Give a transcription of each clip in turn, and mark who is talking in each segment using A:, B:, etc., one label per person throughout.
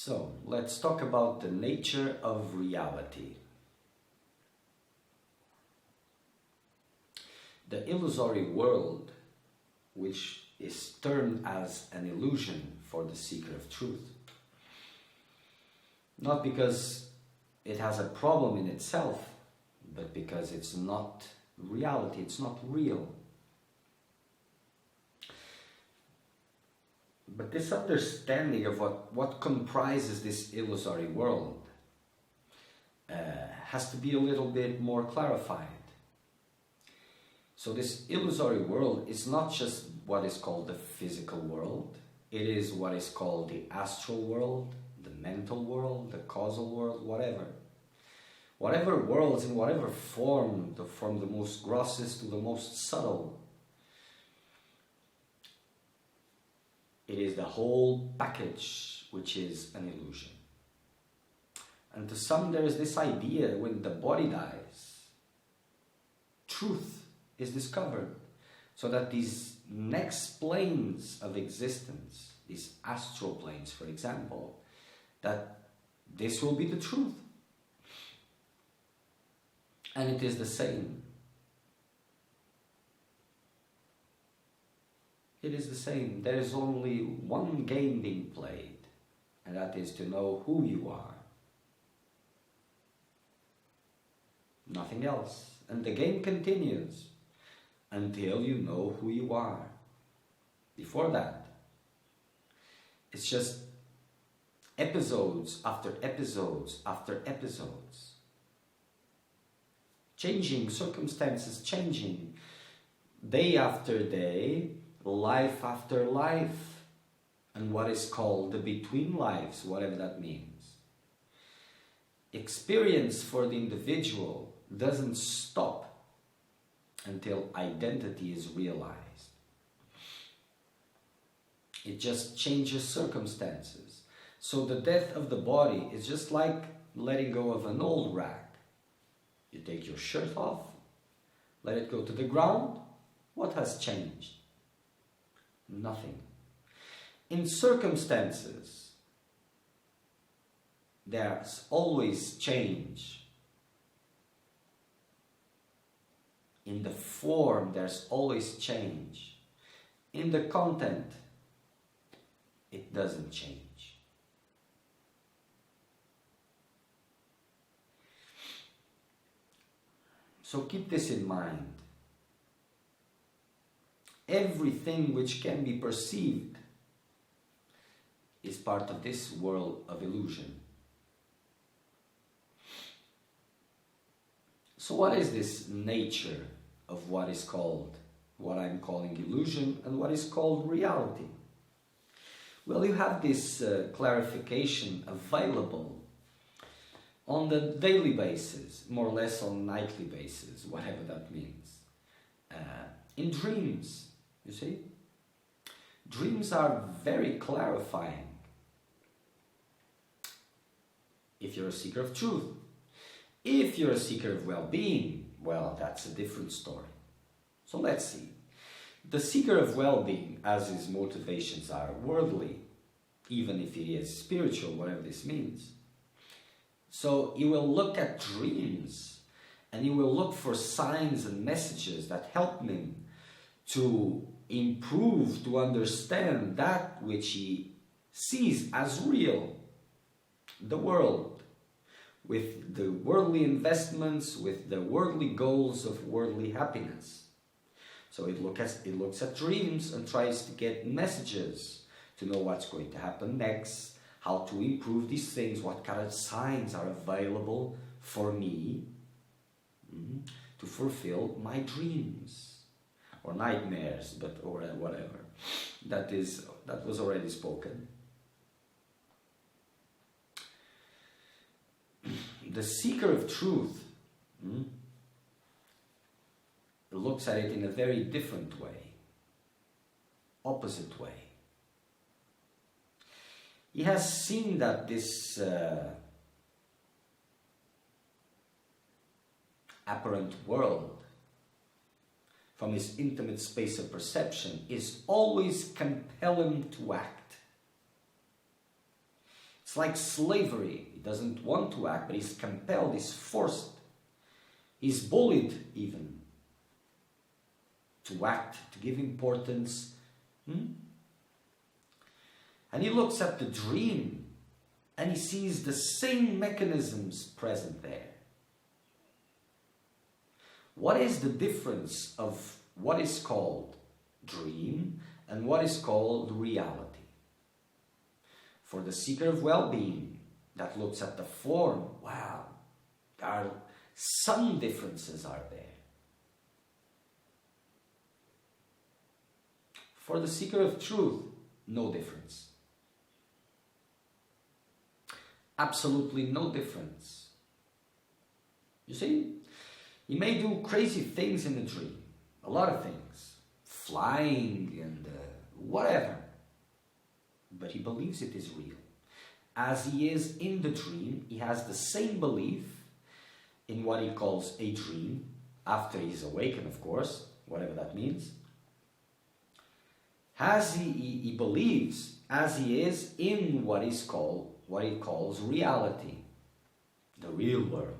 A: So, let's talk about the nature of reality. The illusory world, which is termed as an illusion for the seeker of truth, not because it has a problem in itself, but because it's not reality, it's not real. But this understanding of what comprises this illusory world has to be a little bit more clarified. So this illusory world is not just what is called the physical world, it is what is called the astral world, the mental world, the causal world, whatever. Whatever worlds in whatever form, from the most grossest to the most subtle, it is the whole package which is an illusion. And to some there is this idea when the body dies, truth is discovered, so that these next planes of existence, these astral planes for example, that this will be the truth. And it is the same. It is the same. There is only one game being played, and that is to know who you are. Nothing else. And the game continues until you know who you are. Before that, it's just episodes after episodes after episodes. Changing circumstances, changing day after day, life after life, and what is called the between lives, whatever that means. Experience for the individual doesn't stop until identity is realized. It just changes circumstances. So the death of the body is just like letting go of an old rag. You take your shirt off, let it go to the ground. What has changed? Nothing. In circumstances, there's always change. In the form, there's always change. In the content, it doesn't change. So keep this in mind. Everything which can be perceived is part of this world of illusion. So what is this nature of what is called, what I'm calling illusion, and what is called reality? Well, you have this clarification available on the daily basis, more or less on nightly basis, whatever that means. In dreams, you see? Dreams are very clarifying. If you're a seeker of truth. If you're a seeker of well-being, well, that's a different story. So let's see. The seeker of well-being, as his motivations are worldly, even if he is spiritual, whatever this means. So he will look at dreams and he will look for signs and messages that help him to improve, to understand that which he sees as real, the world, with the worldly investments, with the worldly goals of worldly happiness. So it looks at dreams and tries to get messages to know what's going to happen next, how to improve these things, what kind of signs are available for me to fulfill my dreams or nightmares, or whatever. That was already spoken. The seeker of truth looks at it in a very different way, opposite way. He has seen that this apparent world, from his intimate space of perception, is always compelling to act. It's like slavery. He doesn't want to act, but he's compelled, he's forced, he's bullied even to act, to give importance. And he looks at the dream and he sees the same mechanisms present there. What is the difference of what is called dream and what is called reality? For the seeker of well-being that looks at the form, wow, there are some differences are there. For the seeker of truth, no difference. Absolutely no difference. You see, he may do crazy things in the dream, a lot of things, flying and whatever, but he believes it is real. As he is in the dream, he has the same belief in what he calls a dream, after he's awakened, of course, whatever that means. As he believes, as he is in what he calls reality, the real world.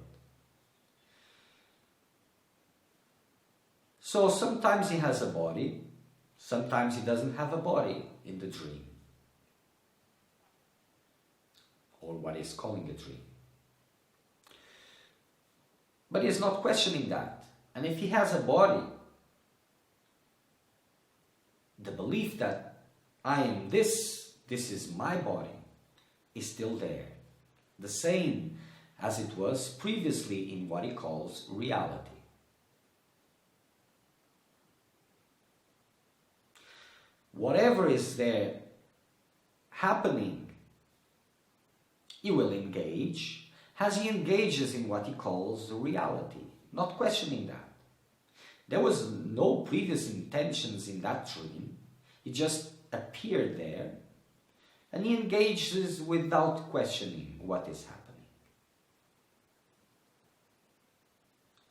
A: So sometimes he has a body, sometimes he doesn't have a body in the dream, or what he's calling a dream. But he's not questioning that. And if he has a body, the belief that I am this is my body, is still there. The same as it was previously in what he calls reality. Whatever is there happening, he will engage as he engages in what he calls reality, not questioning that. There was no previous intentions in that dream. He just appeared there and he engages without questioning what is happening.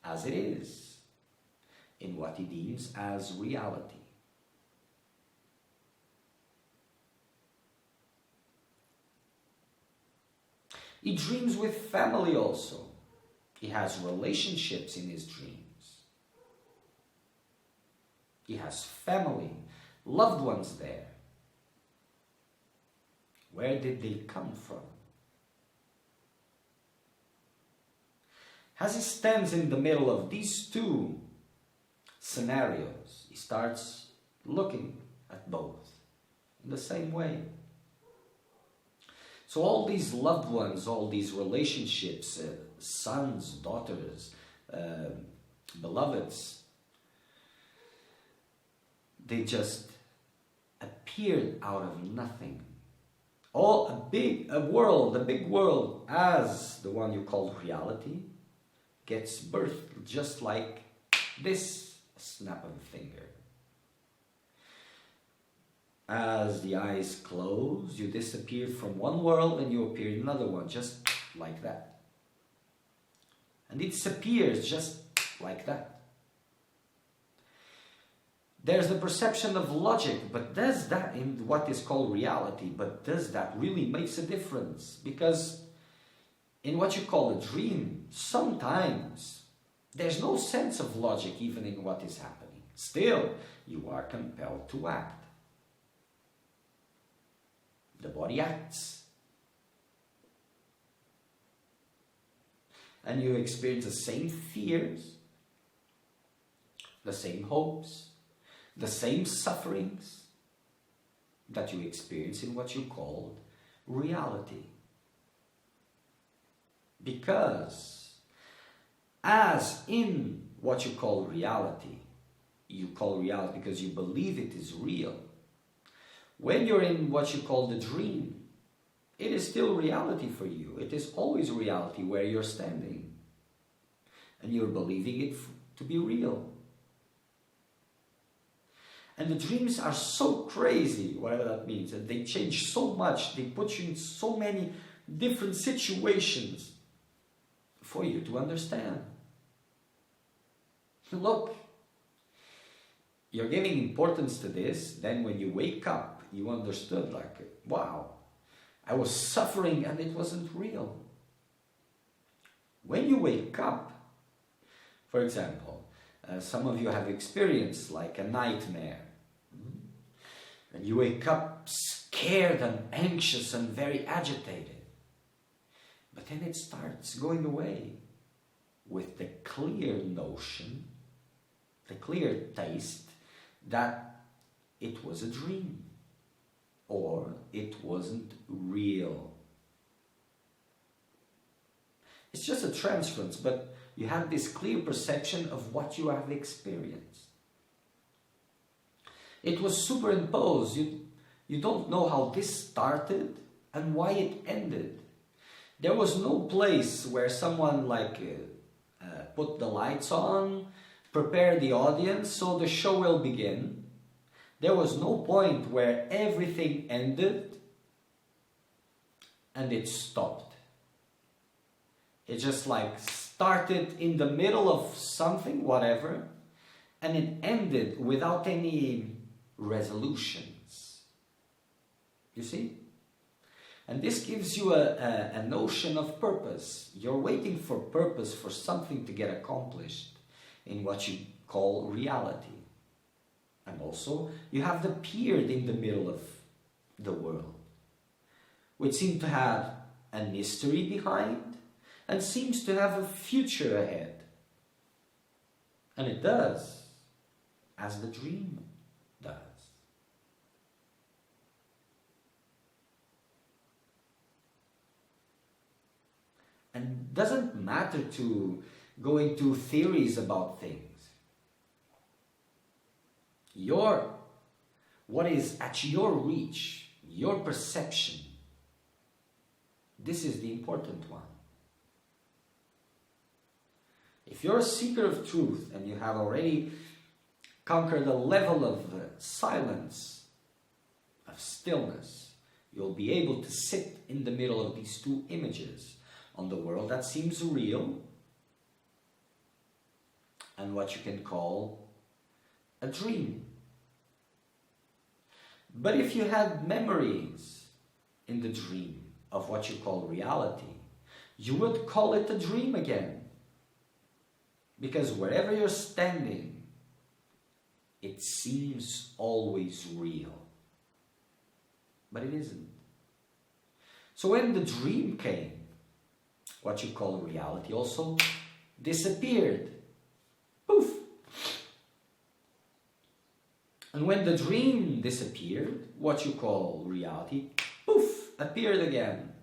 A: As it is, in what he deems as reality. He dreams with family also. He has relationships in his dreams. He has family, loved ones there. Where did they come from? As he stands in the middle of these two scenarios, he starts looking at both in the same way. So all these loved ones, all these relationships, sons, daughters, beloveds, they just appeared out of nothing. All a big world as the one you call reality gets birthed just like this snap of a finger. As the eyes close, you disappear from one world and you appear in another one, just like that. And it disappears just like that. There's the perception of logic, but does that, in what is called reality, but does that really makes a difference? Because in what you call a dream, sometimes there's no sense of logic even in what is happening. Still, you are compelled to act. The body acts. And you experience the same fears, the same hopes, the same sufferings that you experience in what you call reality. Because as in what you call reality because you believe it is real. When you're in what you call the dream, it is still reality for you. It is always reality where you're standing. And you're believing it to be real. And the dreams are so crazy, whatever that means, and they change so much, they put you in so many different situations for you to understand. Look, you're giving importance to this, then when you wake up, you understood, like, wow, I was suffering and it wasn't real. When you wake up, for example, some of you have experienced like a nightmare. And you wake up scared and anxious and very agitated. But then it starts going away with the clear notion, the clear taste that it was a dream or it wasn't real. It's just a transference, but you have this clear perception of what you have experienced. It was superimposed. You don't know how this started and why it ended. There was no place where someone put the lights on, prepare the audience so the show will begin. There was no point where everything ended and it stopped. It just started in the middle of something, whatever, and it ended without any resolutions. You see? And this gives you a notion of purpose. You're waiting for purpose, for something to get accomplished in what you call reality. And also, you have the period in the middle of the world, which seems to have an history behind and seems to have a future ahead. And it does, as the dream does. And it doesn't matter to go into theories about things. What is at your reach, your perception, this is the important one. If you're a seeker of truth and you have already conquered a level of silence, of stillness, you'll be able to sit in the middle of these two images on the world that seems real and what you can call a dream. But if you had memories in the dream of what you call reality, you would call it a dream again. Because wherever you're standing, it seems always real. But it isn't. So when the dream came, what you call reality also disappeared. Poof! And when the dream disappeared, what you call reality, poof, appeared again.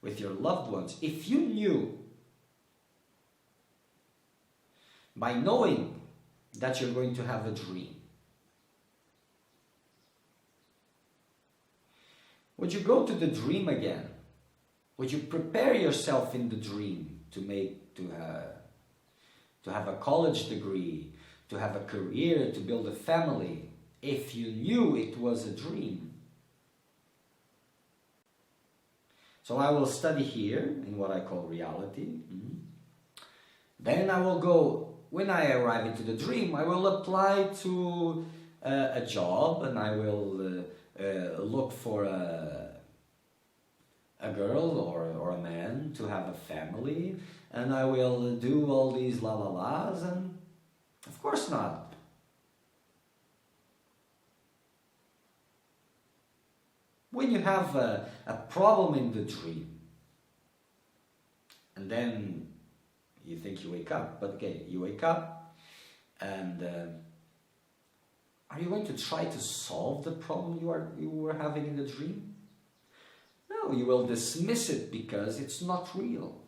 A: With your loved ones, if you knew, by knowing that you're going to have a dream, would you go to the dream again? Would you prepare yourself in the dream to have a college degree, to have a career, to build a family, if you knew it was a dream? So I will study here in what I call reality. Then I will go, when I arrive into the dream, I will apply to a job and I will look for a girl or a man to have a family, and I will do all these la-la-las, and of course not. When you have a problem in the dream, and then you think you wake up, but okay, you wake up, and are you going to try to solve the problem you were having in the dream? No, you will dismiss it because it's not real.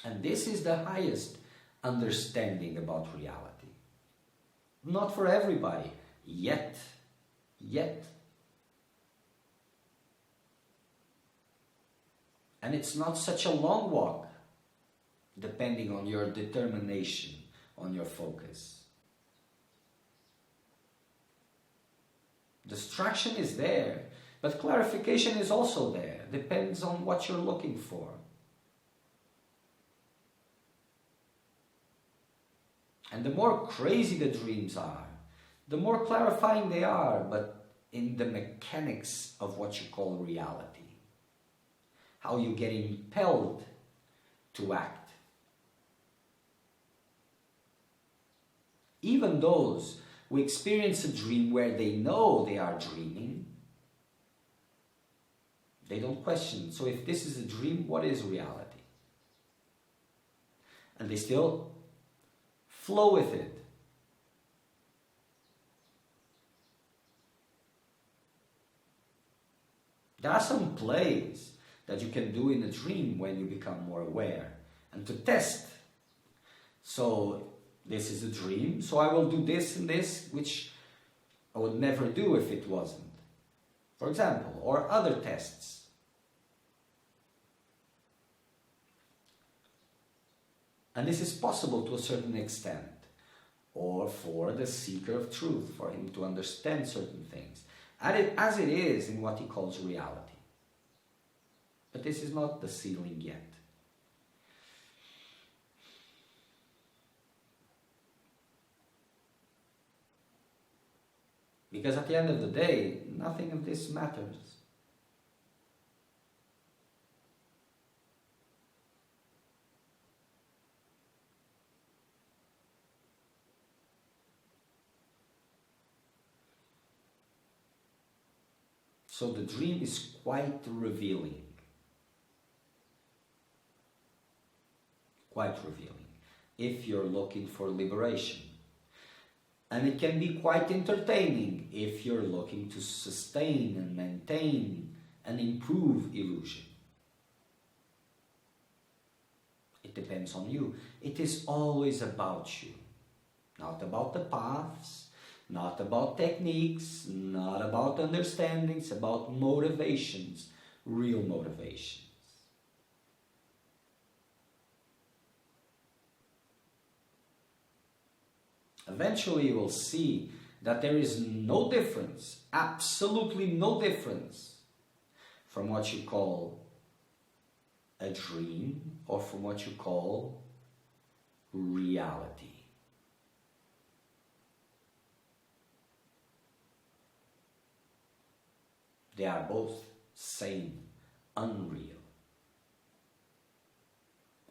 A: And this is the highest understanding about reality. Not for everybody, yet. And it's not such a long walk, depending on your determination, on your focus. Distraction is there, but clarification is also there. Depends on what you're looking for. And the more crazy the dreams are, the more clarifying they are, but in the mechanics of what you call reality. How you get impelled to act. Even those who experience a dream where they know they are dreaming, they don't question. So if this is a dream, what is reality? And they still flow with it. There are some plays that you can do in a dream when you become more aware and to test. So this is a dream, so I will do this and this, which I would never do if it wasn't. For example, or other tests. And this is possible to a certain extent, or for the seeker of truth, for him to understand certain things, as it is in what he calls reality. But this is not the ceiling yet. Because at the end of the day, nothing of this matters. So the dream is quite revealing. Quite revealing. If you're looking for liberation. And it can be quite entertaining if you're looking to sustain and maintain and improve illusion. It depends on you. It is always about you. Not about the paths, not about techniques, not about understandings, about motivations, real motivations. Eventually you will see that there is no difference, absolutely no difference from what you call a dream or from what you call reality. They are both same, unreal.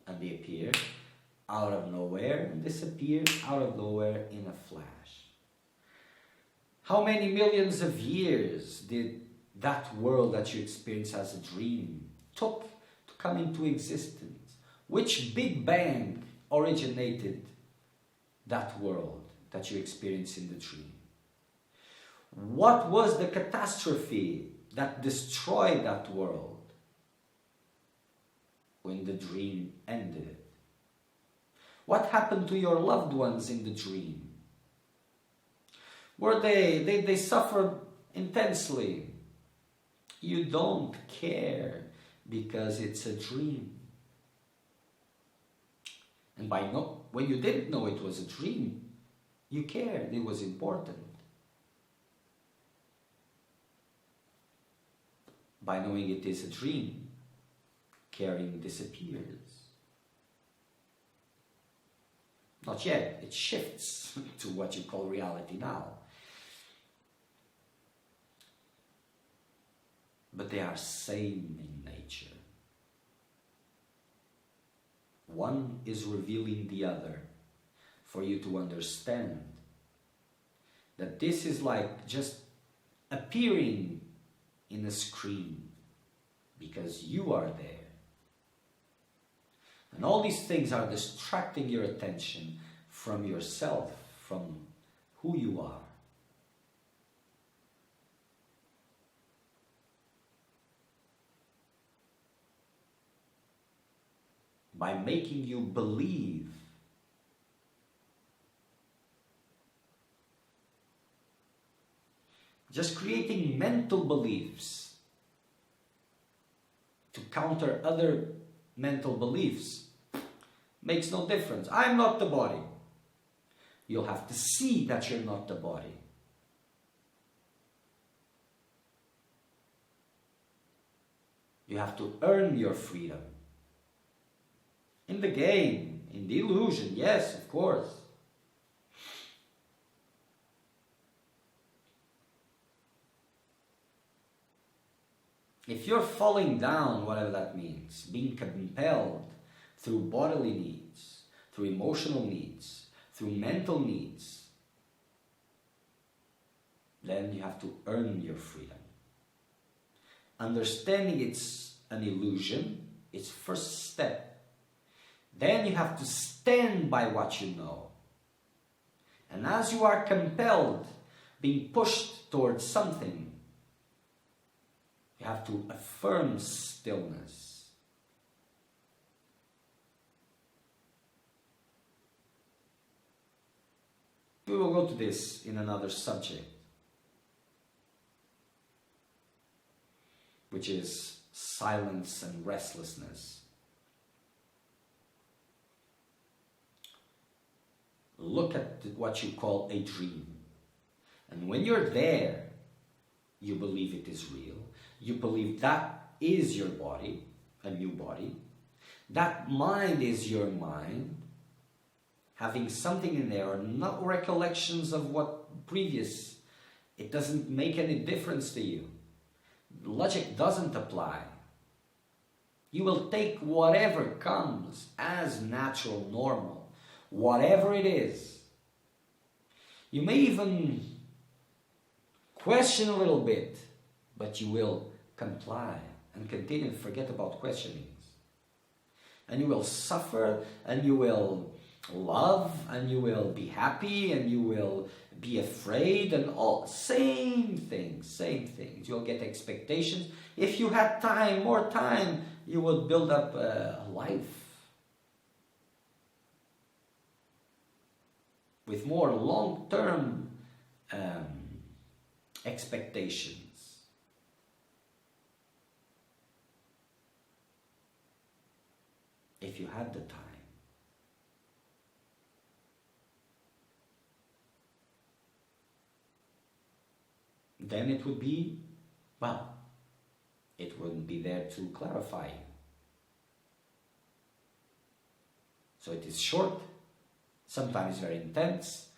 A: And they appear out of nowhere and disappear out of nowhere in a flash. How many millions of years did that world that you experience as a dream took to come into existence? Which Big Bang originated that world that you experience in the dream? What was the catastrophe that destroyed that world when the dream ended? What happened to your loved ones in the dream? Were they suffered intensely? You don't care because it's a dream. And when you didn't know it was a dream, you cared, it was important. By knowing it is a dream, caring disappears. Not yet, it shifts to what you call reality now. But they are same in nature. One is revealing the other for you to understand that this is like just appearing in a screen because you are there. And all these things are distracting your attention from yourself, from who you are. By making you believe just creating mental beliefs to counter other mental beliefs makes no difference. I'm not the body. You'll have to see that you're not the body. You have to earn your freedom. In the game, in the illusion, yes, of course. If you're falling down, whatever that means, being compelled through bodily needs, through emotional needs, through mental needs, then you have to earn your freedom. Understanding it's an illusion, it's first step. Then you have to stand by what you know. And as you are compelled, being pushed towards something, you have to affirm stillness. We will go to this in another subject, which is silence and restlessness. Look at what you call a dream. And when you're there, you believe it is real. You believe that is your body, a new body. That mind is your mind, having something in there, or not recollections of what previous. It doesn't make any difference to you. Logic doesn't apply. You will take whatever comes as natural, normal, whatever it is. You may even question a little bit, but you will comply and continue to forget about questionings. And you will suffer, and you will love, and you will be happy, and you will be afraid, and all same things. You'll get expectations. If you had time, more time, you would build up a life with more long-term expectations. If you had the time. Then it would be, well, it wouldn't be there to clarify you. So it is short, sometimes very intense,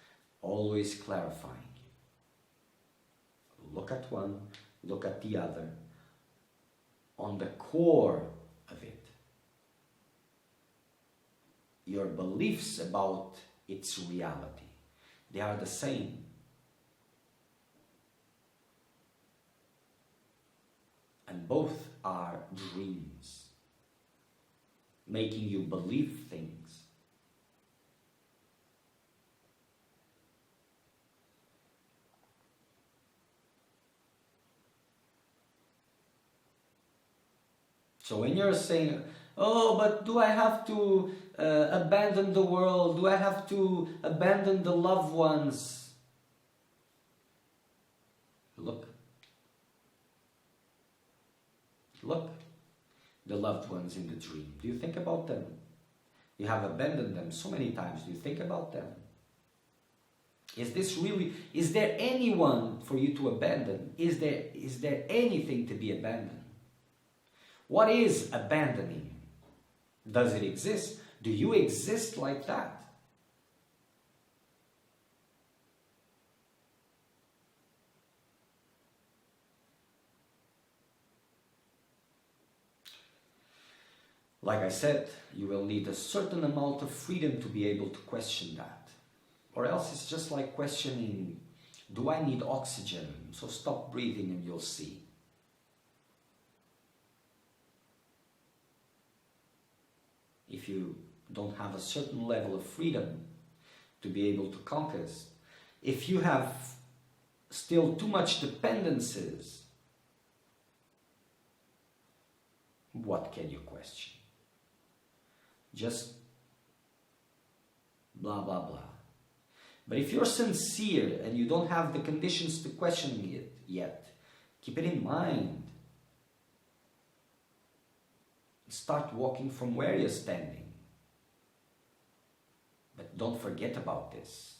A: always clarifying. Look at one, look at the other, on the core of it. Your beliefs about its reality, they are the same. And both are dreams, making you believe things. So when you're saying, oh, but do I have to abandon the world? Do I have to abandon the loved ones? Look, the loved ones in the dream. Do you think about them? You have abandoned them so many times. Do you think about them? Is there anyone for you to abandon? Is there anything to be abandoned? What is abandoning? Does it exist? Do you exist like that? Like I said, you will need a certain amount of freedom to be able to question that. Or else it's just like questioning, do I need oxygen? So stop breathing and you'll see. If you don't have a certain level of freedom to be able to conquer, if you have still too much dependencies, what can you question? Just blah, blah, blah. But if you're sincere and you don't have the conditions to question it yet, keep it in mind. Start walking from where you're standing. But don't forget about this.